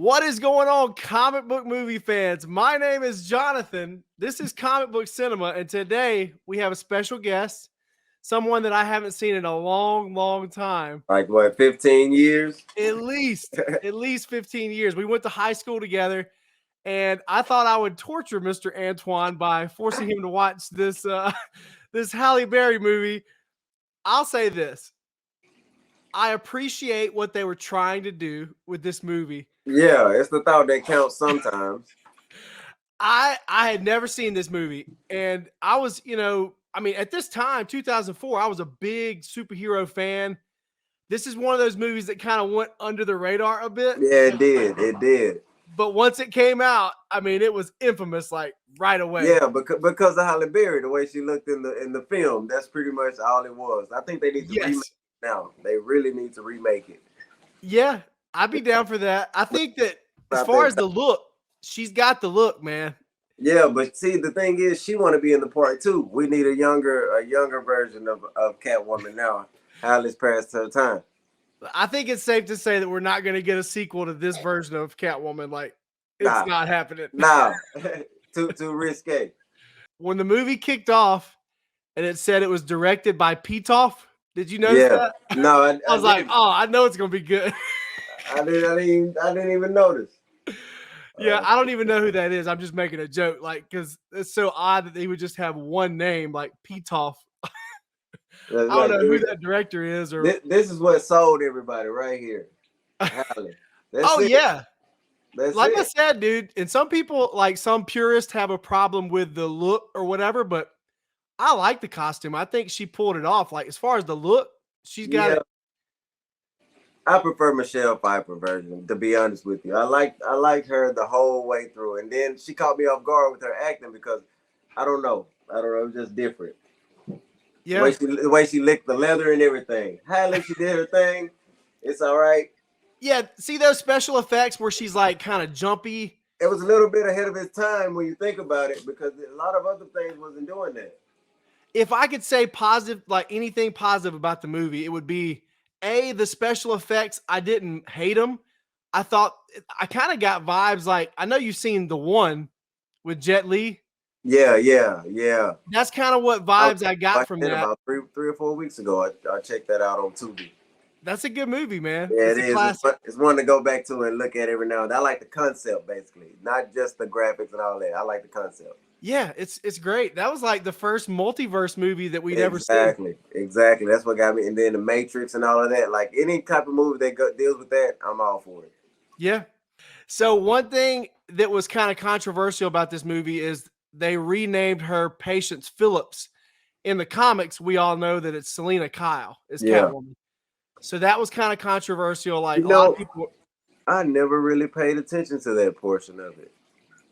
What is going on, comic book movie fans? My name is Jonathan. This is Comic Book Cinema, and today we have a special guest, someone that I haven't seen in a long, long time. Like what, 15 years? At least 15 years. We went to high school together, and I thought I would torture Mr. Antoine by forcing him to watch this this Halle Berry movie. I'll say this. I appreciate what they were trying to do with this movie. Yeah, it's the thought that counts sometimes. I had never seen this movie, and I was, at this time, 2004, I was a big superhero fan. This is one of those movies that kind of went under the radar a bit. Yeah, it did. But once it came out, it was infamous, like right away. Yeah, because of Halle Berry, the way she looked in the film, that's pretty much all it was. I think they need to remake it now. They really need to remake it. Yeah, I'd be down for that. I think that as far as the look, she's got the look, man. Yeah, but see, the thing is, she want to be in the part too. We need a younger version of Catwoman now. Halle's past her time. I think it's safe to say that we're not going to get a sequel to this version of Catwoman. Like, it's not happening. No, too risque. When the movie kicked off and it said it was directed by Pitof, did you notice that? No, I was like, oh, I know it's going to be good. I didn't even notice. Yeah, I don't even know who that is. I'm just making a joke, like, because it's so odd that they would just have one name, like Pitof. I don't know who that director is. Or this is what sold everybody right here. Halle. Yeah. That's like it. I said, dude, and some people, like some purists, have a problem with the look or whatever, but I like the costume. I think she pulled it off. Like, as far as the look, she's got it. I prefer Michelle Pfeiffer version, to be honest with you. I liked her the whole way through, and then she caught me off guard with her acting because I don't know, it was just different. Yeah, the way she licked the leather and everything. Halle, she did her thing. It's all right. Yeah, see those special effects where she's like kind of jumpy? It was a little bit ahead of its time when you think about it, because a lot of other things wasn't doing that. If I could say positive, like anything positive about the movie, it would be the special effects. I didn't hate them. I thought I kind of got vibes like, I know you've seen the one with Jet Li. Yeah. That's kind of what vibes I got from that. About 3 or 4 weeks ago, I checked that out on Tubi. That's a good movie, man. Yeah, it is. It's one to go back to and look at every now and then. I like the concept, basically, not just the graphics and all that. I like the concept. Yeah, it's great. That was like the first multiverse movie that we'd ever seen. Exactly. That's what got me. And then the Matrix and all of that. Like any type of movie that deals with that, I'm all for it. Yeah. So one thing that was kind of controversial about this movie is they renamed her Patience Phillips. In the comics, we all know that it's Selina Kyle is Catwoman. So that was kind of controversial. Like, a lot of people. I never really paid attention to that portion of it.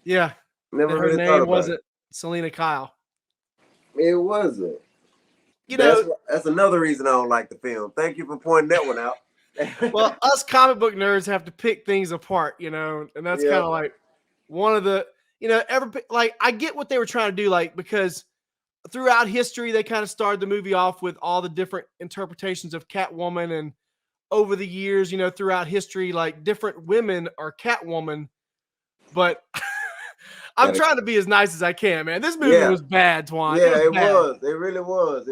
Yeah. Never really thought about wasn't Selina Kyle. It wasn't. That's another reason I don't like the film. Thank you for pointing that one out. Well, us comic book nerds have to pick things apart, and that's kind of like one of the, I get what they were trying to do, like, because throughout history, they kind of started the movie off with all the different interpretations of Catwoman, and over the years, throughout history, like, different women are Catwoman, but I'm trying to be as nice as I can, man. This movie was bad, Twan. Yeah, it was. It really was.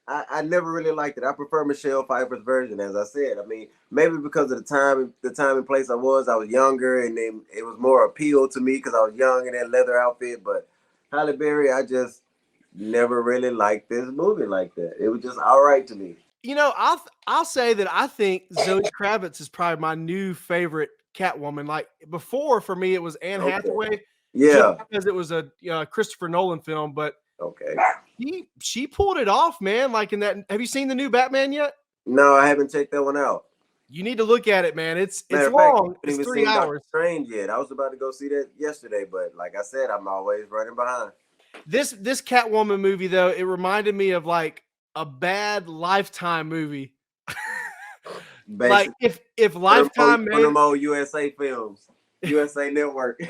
I never really liked it. I prefer Michelle Pfeiffer's version, as I said. I mean, maybe because of the time and place I was younger, and then it was more appeal to me because I was young in that leather outfit. But Halle Berry, I just never really liked this movie like that. It was just all right to me. I'll say that I think Zoe Kravitz is probably my new favorite Catwoman. Like, before, for me, it was Anne Hathaway. Yeah, because it was a Christopher Nolan film. But okay, she pulled it off, man. Like, in that, have you seen the new Batman yet? No, I haven't checked that one out. You need to look at it, man. It's long. It's 3 hours. Strange yet? I was about to go see that yesterday, but like I said, I'm always running behind. This Catwoman movie, though, it reminded me of like a bad Lifetime movie. Like, if Lifetime made them old USA films, USA Network.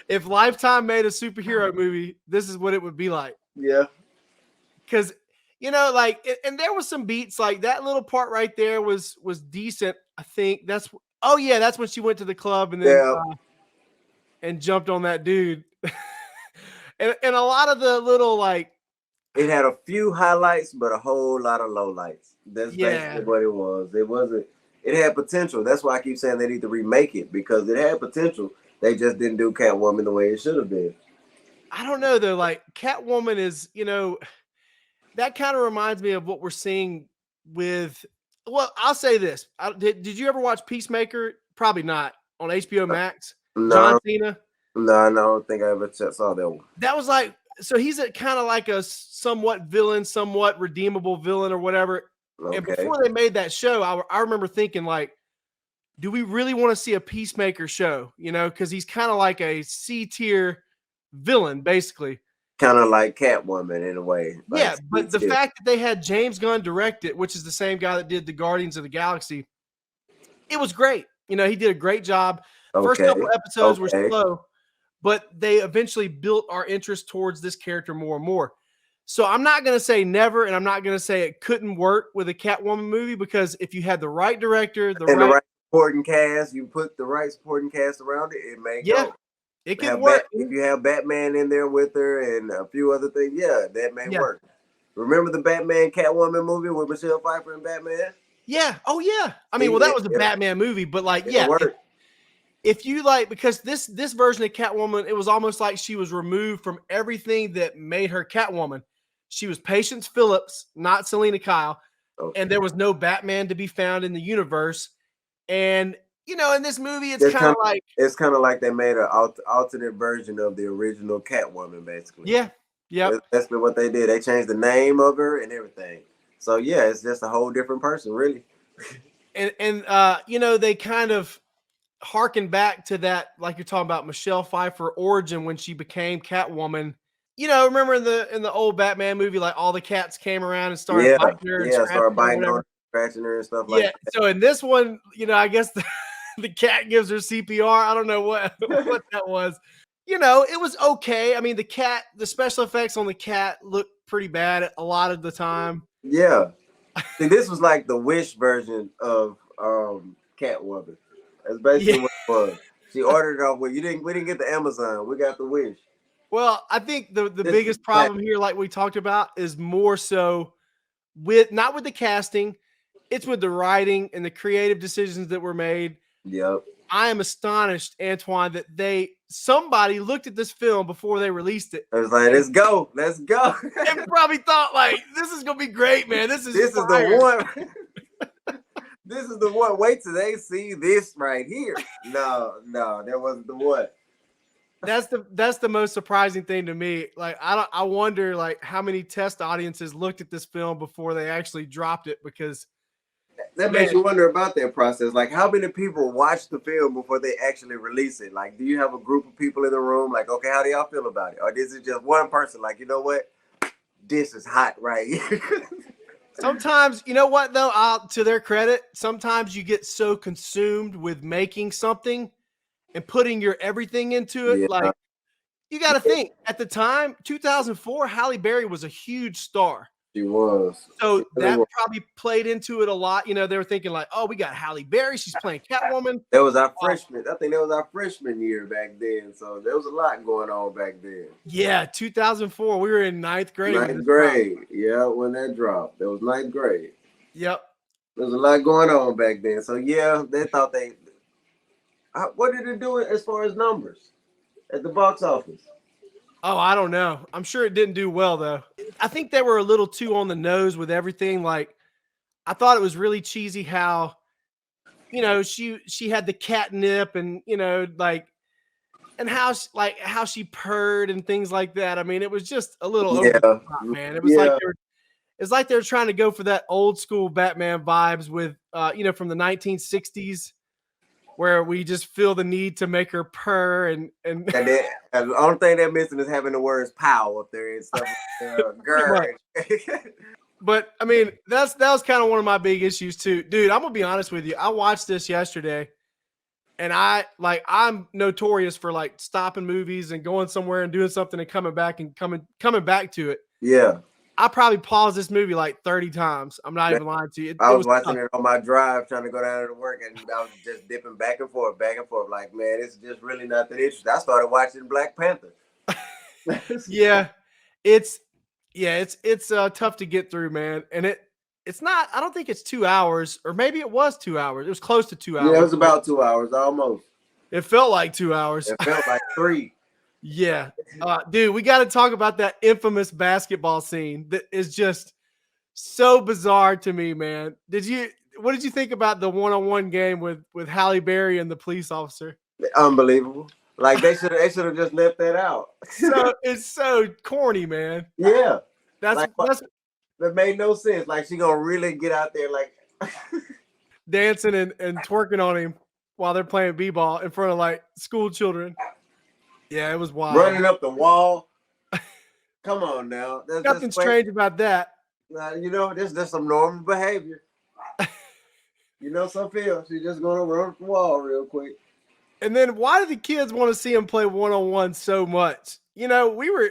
If Lifetime made a superhero movie, this is what it would be like. Yeah, because like, and there was some beats, like that little part right there was decent. I think that's Oh yeah, that's when she went to the club and then and jumped on that dude. and a lot of the little like it had a few highlights, but a whole lot of lowlights. That's basically what it was. It wasn't. It had potential. That's why I keep saying they need to remake it because it had potential. They just didn't do Catwoman the way it should have been. I don't know though. Like Catwoman is, that kind of reminds me of what we're seeing with. Well, I'll say this: did you ever watch Peacemaker? Probably not on HBO Max. John No, Cena. no, I don't think I ever saw that one. That was like, so he's a kind of like a somewhat villain, somewhat redeemable villain or whatever. Okay. And before they made that show, I remember thinking like, do we really want to see a Peacemaker show? Because he's kind of like a C tier villain, basically. Kind of like Catwoman in a way. Yeah, but the fact that they had James Gunn direct it, which is the same guy that did the Guardians of the Galaxy, it was great. He did a great job. First couple episodes were slow, but they eventually built our interest towards this character more and more. So I'm not going to say never, and I'm not going to say it couldn't work with a Catwoman movie, because if you had the right director, the right supporting cast, you put the right supporting cast around it, it may go. It could work. If you have Batman in there with her and a few other things, that may work. Remember the Batman Catwoman movie with Michelle Pfeiffer and Batman? Yeah. Oh yeah. I mean, that was a Batman movie, but like, if you like, because this version of Catwoman, it was almost like she was removed from everything that made her Catwoman. She was Patience Phillips, not Selina Kyle, and there was no Batman to be found in the universe. And in this movie, it's kind of like they made an alternate version of the original Catwoman, basically. Yeah. That's basically what they did. They changed the name of her and everything. So yeah, it's just a whole different person, really. and they kind of harken back to that, like you're talking about Michelle Pfeiffer origin when she became Catwoman. Remember in the old Batman movie, like all the cats came around and started biting her and started biting her, scratching her and stuff like that. So in this one, I guess the cat gives her CPR. I don't know what that was. It was okay. I mean, the special effects on the cat looked pretty bad a lot of the time. Yeah. See, this was like the Wish version of Catwoman. That's basically what it was. She ordered it off. We didn't get the Amazon. We got the Wish. Well, I think the biggest problem here, like we talked about, is more so not with the casting. It's with the writing and the creative decisions that were made. Yep. I am astonished, Antoine, that somebody looked at this film before they released it. I was like, let's go. And probably thought like, this is gonna be great, man. This is the one. This is the one. Wait till they see this right here. No, that wasn't the one. That's the most surprising thing to me. Like, I wonder like how many test audiences looked at this film before they actually dropped it, because that makes you wonder about that process. Like, how many people watch the film before they actually release it? Like, do you have a group of people in the room? Like, okay, how do y'all feel about it? Or is it just one person? Like, you know what? This is hot right here. Sometimes, you know what though? To their credit, sometimes you get so consumed with making something and putting your everything into it. Like, you got to think at the time, 2004, Halle Berry was a huge star. She was. So that probably played into it a lot. They were thinking like, oh, we got Halle Berry. She's playing Catwoman. That was our freshman. I think that was our freshman year back then. So there was a lot going on back then. Yeah, 2004. We were in ninth grade. Ninth grade. Yeah, when that dropped. That was ninth grade. Yep. There was a lot going on back then. So yeah, they thought what did it do as far as numbers at the box office? Oh, I don't know. I'm sure it didn't do well though. I think they were a little too on the nose with everything. Like, I thought it was really cheesy how, she had the catnip and, and how she purred and things like that. I mean, it was just a little over the top, man. It was like they were trying to go for that old school Batman vibes with, from the 1960s. Where we just feel the need to make her purr and the only thing they're missing is having the words "pow" up there and stuff. Girl. But I mean, that was kind of one of my big issues too, dude. I'm gonna be honest with you. I watched this yesterday, and I'm notorious for like stopping movies and going somewhere and doing something and coming back to it. Yeah. I probably paused this movie like 30 times. I'm not even lying to you. I It was was watching tough. it on my drive, trying to go down to work, and I was just dipping back and forth, back and forth. Like, man, it's just really not that interesting. I started watching Black Panther. Yeah, it's it's tough to get through, man. And it's not. I don't think it's 2 hours, or maybe it was 2 hours. It was close to 2 hours. Yeah, it was about 2 hours almost. It felt like 2 hours. It felt like 3. Yeah, dude, we got to talk about that infamous basketball scene that is just so bizarre to me, man. What did you think about the one-on-one game with Halle Berry and the police officer? Unbelievable. Like they should have just left that out. So it's so corny, man. Yeah. That's that made no sense. Like she gonna really get out there like dancing and twerking on him while they're playing b-ball in front of like school children. Yeah, it was wild. Running up the wall. Come on now. Nothing strange about that. You know, this is some normal behavior. You know, Sophia, she's just gonna run up the wall real quick. And then why do the kids want to see him play one-on-one so much? You know, we were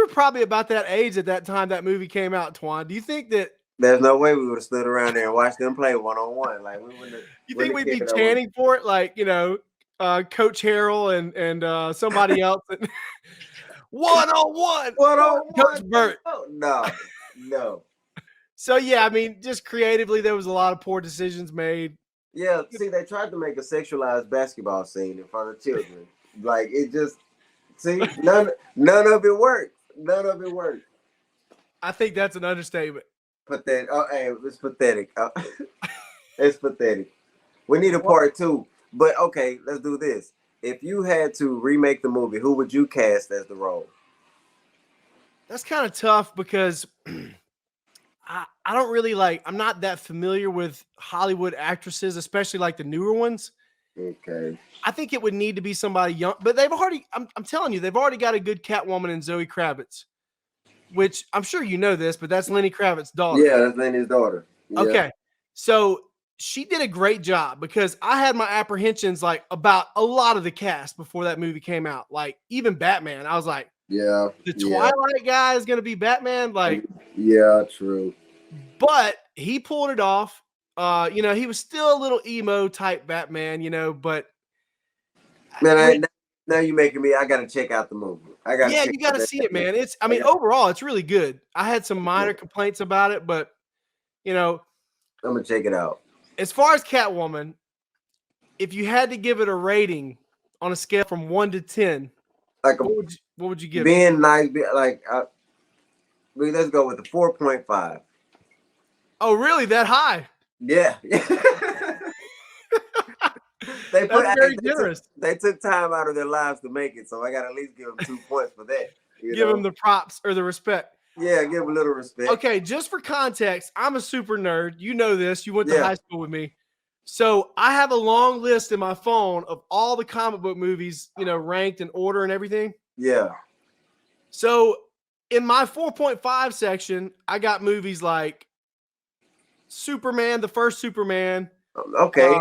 probably about that age at that time that movie came out, Twan. Do you think that there's no way we would have stood around there and watched them play one-on-one? Like we wouldn't have. You think we'd be chanting for it? Like, you know, Coach Harrell and somebody else. One-on-one. Coach Burt. No. So, yeah, I mean, just creatively, there was a lot of poor decisions made. Yeah, see, they tried to make a sexualized basketball scene in front of children. Like, it just, see, none of it worked. None of it worked. I think that's an understatement. Pathetic. Oh, hey, it's pathetic. It's pathetic. We need a part 2. But, okay, let's do this. If you had to remake the movie, who would you cast as the role? That's kind of tough because I don't really I'm not that familiar with Hollywood actresses, especially like the newer ones. Okay. I think it would need to be somebody young, but I'm telling you, they've already got a good Catwoman in Zoe Kravitz, which I'm sure you know this, but that's Lenny Kravitz's daughter. Yeah, that's Lenny's daughter. Yeah. Okay. So she did a great job because I had my apprehensions like about a lot of the cast before that movie came out. Like even Batman, I was like, yeah, the Twilight guy is going to be Batman. Like, yeah, true. But he pulled it off. You know, he was still a little emo type Batman, you know, but man, now you're making me. I got to check out the movie. You got to see it, man. Overall, it's really good. I had some minor complaints about it, but you know, I'm gonna check it out. As far as Catwoman, if you had to give it a rating on a scale from 1 to 10, what would you give it? Being nice, let's go with a 4.5. Oh, really? That high? Yeah. That's very generous. They took time out of their lives to make it, so I got to at least give them 2 points for that. Give them the props or the respect. Yeah, give them a little respect. Okay, just for context, I'm a super nerd. You know this. You went to high school with me. So I have a long list in my phone of all the comic book movies, you know, ranked in order and everything. Yeah. So in my 4.5 section, I got movies like Superman, the first Superman. Okay.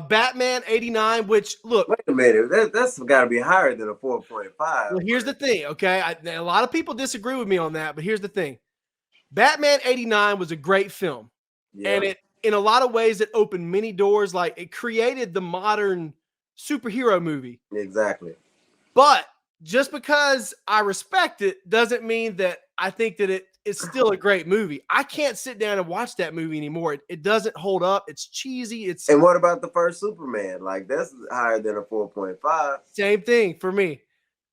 Batman 89, which look. Wait a minute. That's got to be higher than a 4.5. Well, here's the thing, okay? A lot of people disagree with me on that, but here's the thing. Batman 89 was a great film. Yeah. And it, in a lot of ways, it opened many doors. Like, it created the modern superhero movie. Exactly. But just because I respect it doesn't mean that I think that it's still a great movie. I can't sit down and watch that movie anymore. It doesn't hold up. It's cheesy. And what about the first Superman? Like, that's higher than a 4.5. Same thing for me.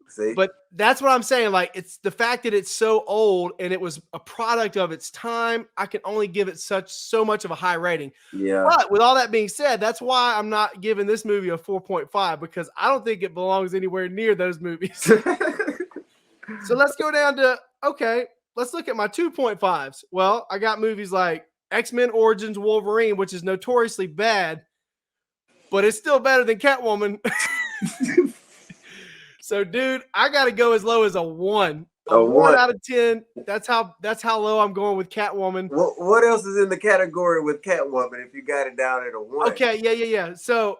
See? But that's what I'm saying. Like, it's the fact that it's so old and it was a product of its time. I can only give it so much of a high rating. Yeah. But with all that being said, that's why I'm not giving this movie a 4.5 because I don't think it belongs anywhere near those movies. So let's go down to, okay, let's look at my 2.5s. Well, I got movies like X-Men Origins Wolverine, which is notoriously bad, but it's still better than Catwoman. So, dude, I got to go as low as a 1. A 1 out of 10. That's how low I'm going with Catwoman. What else is in the category with Catwoman if you got it down at a 1? Okay, yeah. So,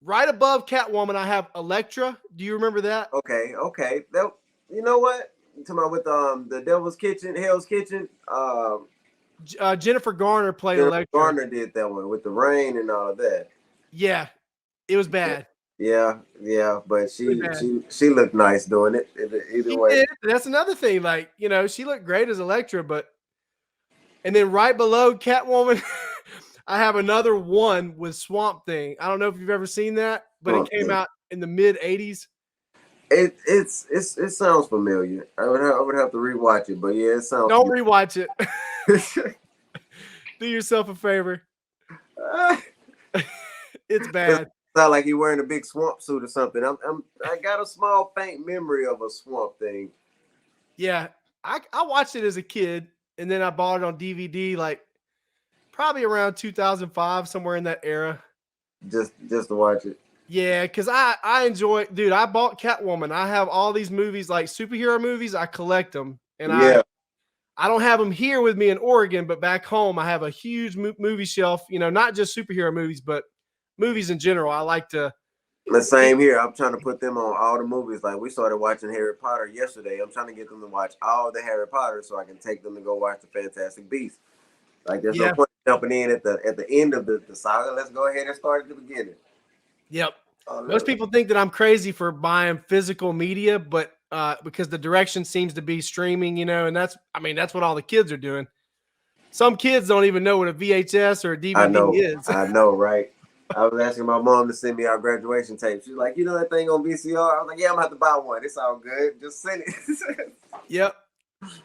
right above Catwoman, I have Elektra. Do you remember that? Okay. You know what? talking about with the Devil's Kitchen, Hell's Kitchen. Jennifer Garner played Jennifer Electra. Garner did that one with the rain and all of that. Yeah, it was bad. Yeah, but she looked nice doing it. Either way, did. That's another thing. Like, you know, she looked great as Electra, but and then right below Catwoman, I have another one with Swamp Thing. I don't know if you've ever seen that, but it came out in the mid '80s. It sounds familiar. I would have to rewatch it, but yeah, it sounds. Don't rewatch it. Do yourself a favor. It's bad. Sound like you're wearing a big swamp suit or something. I got a small faint memory of a Swamp Thing. Yeah, I watched it as a kid, and then I bought it on DVD, like probably around 2005, somewhere in that era. Just to watch it. Yeah, because I enjoy, dude. I bought Catwoman. I have all these movies, like superhero movies. I collect them, and I don't have them here with me in Oregon, but back home I have a huge movie shelf. You know, not just superhero movies, but movies in general. I like to. The same here. I'm trying to put them on all the movies. Like we started watching Harry Potter yesterday. I'm trying to get them to watch all the Harry Potter so I can take them to go watch the Fantastic Beasts. Like there's no point jumping in at the end of the saga. Let's go ahead and start at the beginning. Yep. Most people think that I'm crazy for buying physical media, but because the direction seems to be streaming, you know, and that's what all the kids are doing. Some kids don't even know what a VHS or a DVD is. I know, right? I was asking my mom to send me our graduation tape. She's like, you know that thing on VCR? I was like, yeah, I'm gonna have to buy one. It's all good. Just send it. Yep.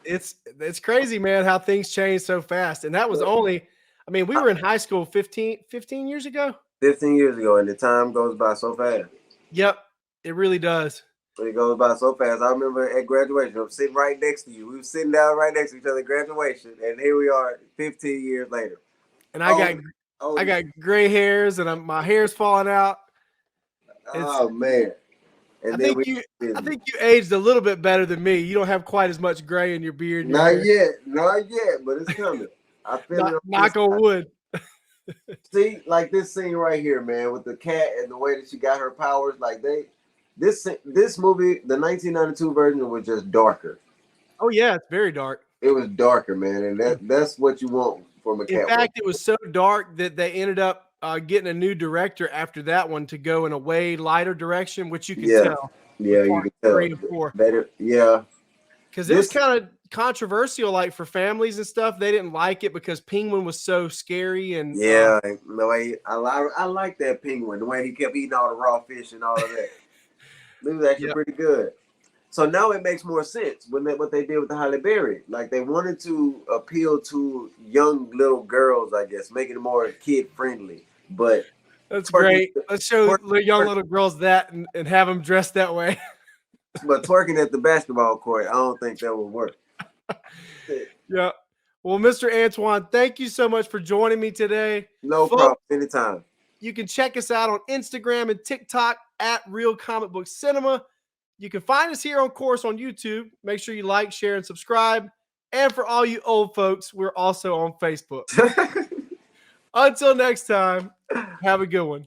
It's crazy, man, how things change so fast. And that was only, I mean, we were in high school 15 years ago. 15 years ago, and the time goes by so fast. Yep, it really does. It goes by so fast. I remember at graduation, I'm sitting right next to you. We were sitting down right next to each other at graduation, and here we are 15 years later. And I got gray hairs, and my hair's falling out. Oh man! And I think you aged a little bit better than me. You don't have quite as much gray in your beard. Not yet, but it's coming. I feel it. Knock on wood. See, like this scene right here, man, with the cat and the way that she got her powers. Like this movie, the 1992 version was just darker. Oh yeah, it's very dark. It was darker, man, and that's what you want from a cat. In fact, it was so dark that they ended up getting a new director after that one to go in a way lighter direction, which you can tell. Yeah, you can tell. 3 and 4. Yeah, because it was kind of controversial, like for families and stuff. They didn't like it because Penguin was so scary and the way I like that Penguin, the way he kept eating all the raw fish and all of that. It was actually pretty good. So now it makes more sense what they did with the Halle Berry. Like they wanted to appeal to young little girls, I guess, make it more kid friendly. But that's great. Let's show young little girls that and have them dressed that way. But twerking at the basketball court, I don't think that would work. Yeah. Well, Mr. Antoine, thank you so much for joining me today. No problem. Anytime. You can check us out on Instagram and TikTok at Real Comic Book Cinema. You can find us here, of course, on YouTube. Make sure you like, share, and subscribe. And for all you old folks, we're also on Facebook. Until next time, have a good one.